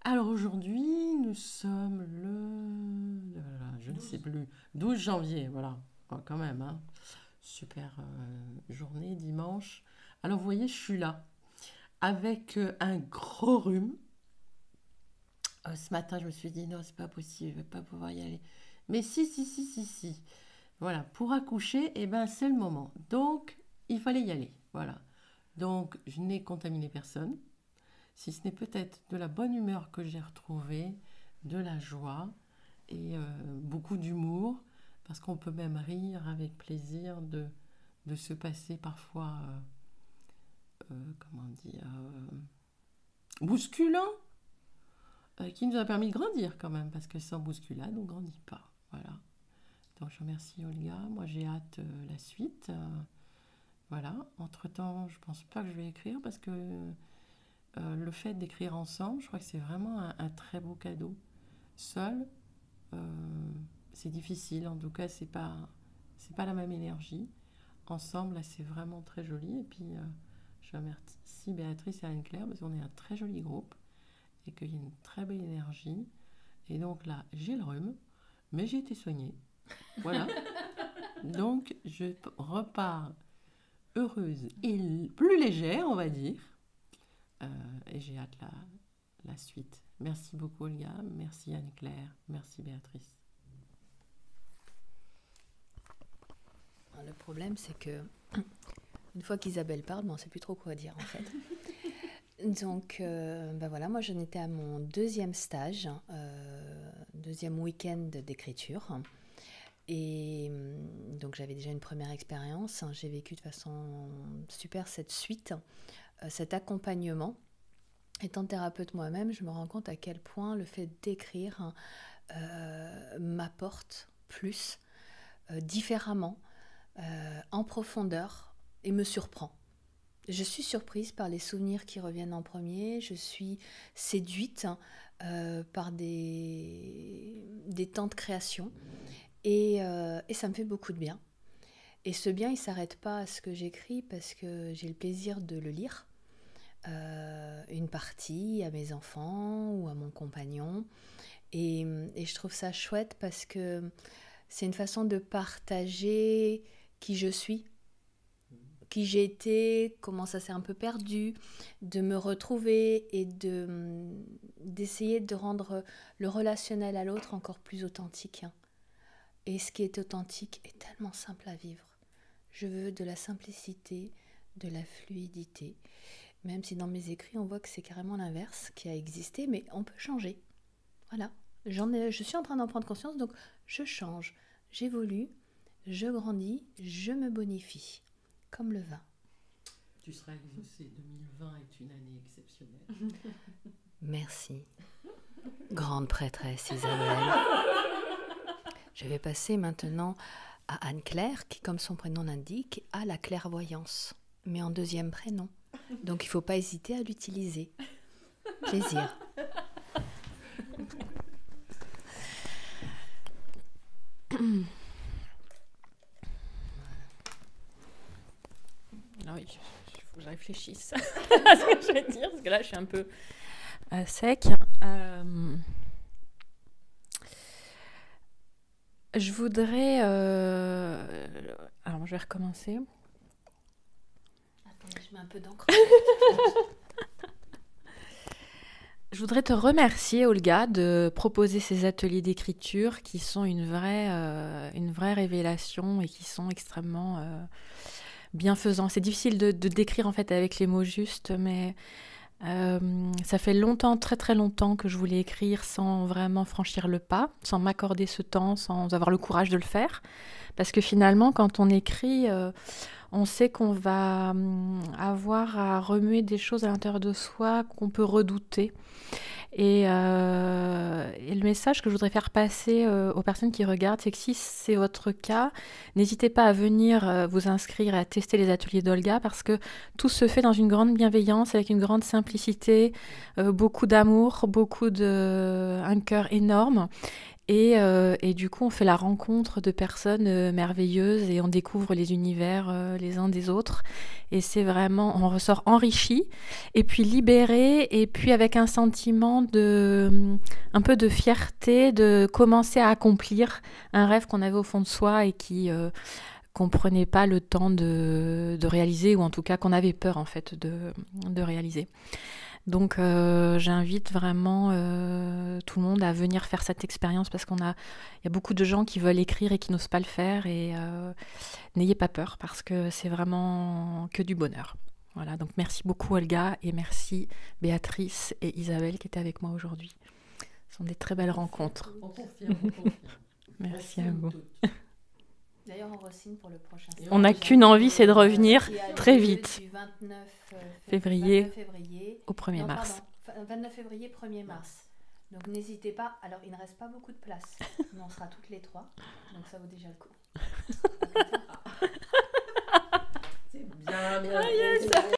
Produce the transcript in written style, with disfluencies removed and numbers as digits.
Alors aujourd'hui, nous sommes je ne sais plus, 12 janvier, voilà. Oh, quand même, hein. Super journée, dimanche. Alors vous voyez, je suis là avec un gros rhume. Ce matin, je me suis dit, non, c'est pas possible, je vais pas pouvoir y aller. Mais si, si, si, si, si. Voilà, pour accoucher, eh ben, c'est le moment. Donc, il fallait y aller. Voilà. Donc, je n'ai contaminé personne. Si ce n'est peut-être de la bonne humeur que j'ai retrouvée, de la joie et beaucoup d'humour, parce qu'on peut même rire avec plaisir de se passer parfois, comment dire, bousculant, qui nous a permis de grandir quand même, parce que sans bousculade, on ne grandit pas. Voilà. Donc je remercie Olga, moi j'ai hâte la suite. Voilà, entre-temps, je ne pense pas que je vais écrire, parce que le fait d'écrire ensemble, je crois que c'est vraiment un très beau cadeau. Seul, c'est difficile. En tout cas, c'est pas la même énergie. Ensemble, là, c'est vraiment très joli. Et puis, je remercie Béatrice et Anne-Claire parce qu'on est un très joli groupe et qu'il y a une très belle énergie. Et donc là, j'ai le rhume, mais j'ai été soignée. Voilà. Donc, je repars heureuse et plus légère, on va dire. Et j'ai hâte la suite. Merci beaucoup, Olga. Merci, Anne-Claire. Merci, Béatrice. Le problème, c'est que une fois qu'Isabelle parle, on ne sait plus trop quoi dire en fait. Donc, voilà, moi j'en étais à mon deuxième stage, deuxième week-end d'écriture. Et donc j'avais déjà une première expérience. J'ai vécu de façon super cette suite, cet accompagnement. Étant thérapeute moi-même, je me rends compte à quel point le fait d'écrire m'apporte plus, différemment, en profondeur et me surprend. Je suis surprise par les souvenirs qui reviennent en premier, je suis séduite par des temps de création et ça me fait beaucoup de bien. Et ce bien, il ne s'arrête pas à ce que j'écris parce que j'ai le plaisir de le lire, une partie à mes enfants ou à mon compagnon. Et je trouve ça chouette parce que c'est une façon de partager qui je suis, qui j'ai été, comment ça s'est un peu perdu, de me retrouver et d'essayer de rendre le relationnel à l'autre encore plus authentique. Et ce qui est authentique est tellement simple à vivre. Je veux de la simplicité, de la fluidité, même si dans mes écrits on voit que c'est carrément l'inverse qui a existé, mais on peut changer. Voilà, je suis en train d'en prendre conscience, donc je change, j'évolue, je grandis, je me bonifie, comme le vin. Tu seras exaucée, 2020 est une année exceptionnelle. Merci, grande prêtresse Isabelle. Je vais passer maintenant à Anne-Claire, qui, comme son prénom l'indique, a la clairvoyance, mais en deuxième prénom. Donc il ne faut pas hésiter à l'utiliser. Plaisir. Ah oui, il faut que je réfléchisse à ce que je vais dire, parce que là, je suis un peu sec. Je voudrais... Alors, je vais recommencer. Attendez, je mets un peu d'encre. Je voudrais te remercier, Olga, de proposer ces ateliers d'écriture qui sont une vraie révélation et qui sont extrêmement bienfaisants. C'est difficile de décrire en fait avec les mots justes, mais ça fait longtemps, très très longtemps que je voulais écrire sans vraiment franchir le pas, sans m'accorder ce temps, sans avoir le courage de le faire. Parce que finalement, quand on écrit, on sait qu'on va avoir à remuer des choses à l'intérieur de soi qu'on peut redouter. Et le message que je voudrais faire passer aux personnes qui regardent, c'est que si c'est votre cas, n'hésitez pas à venir vous inscrire et à tester les ateliers d'Olga, parce que tout se fait dans une grande bienveillance, avec une grande simplicité, beaucoup d'amour, un cœur énorme. Et du coup, on fait la rencontre de personnes merveilleuses et on découvre les univers les uns des autres. Et c'est vraiment, on ressort enrichi et puis libéré et puis avec un sentiment un peu de fierté de commencer à accomplir un rêve qu'on avait au fond de soi et qu'on prenait pas le temps de réaliser, ou en tout cas qu'on avait peur en fait de réaliser. Donc j'invite vraiment tout le monde à venir faire cette expérience parce il y a beaucoup de gens qui veulent écrire et qui n'osent pas le faire, et n'ayez pas peur parce que c'est vraiment que du bonheur. Voilà, donc merci beaucoup Olga et merci Béatrice et Isabelle qui étaient avec moi aujourd'hui. Ce sont des très belles rencontres. On confirme, on confirme. Merci à vous. D'ailleurs, on re-signe pour le prochain. On n'a qu'une envie, c'est de revenir très vite. Du 29 février 29 février au 1er mars. Pardon, 29 février, 1er mars. Donc n'hésitez pas. Alors, il ne reste pas beaucoup de place. Mais on sera toutes les 3. Donc ça vaut déjà le coup. C'est bien, bien. Ah, yes.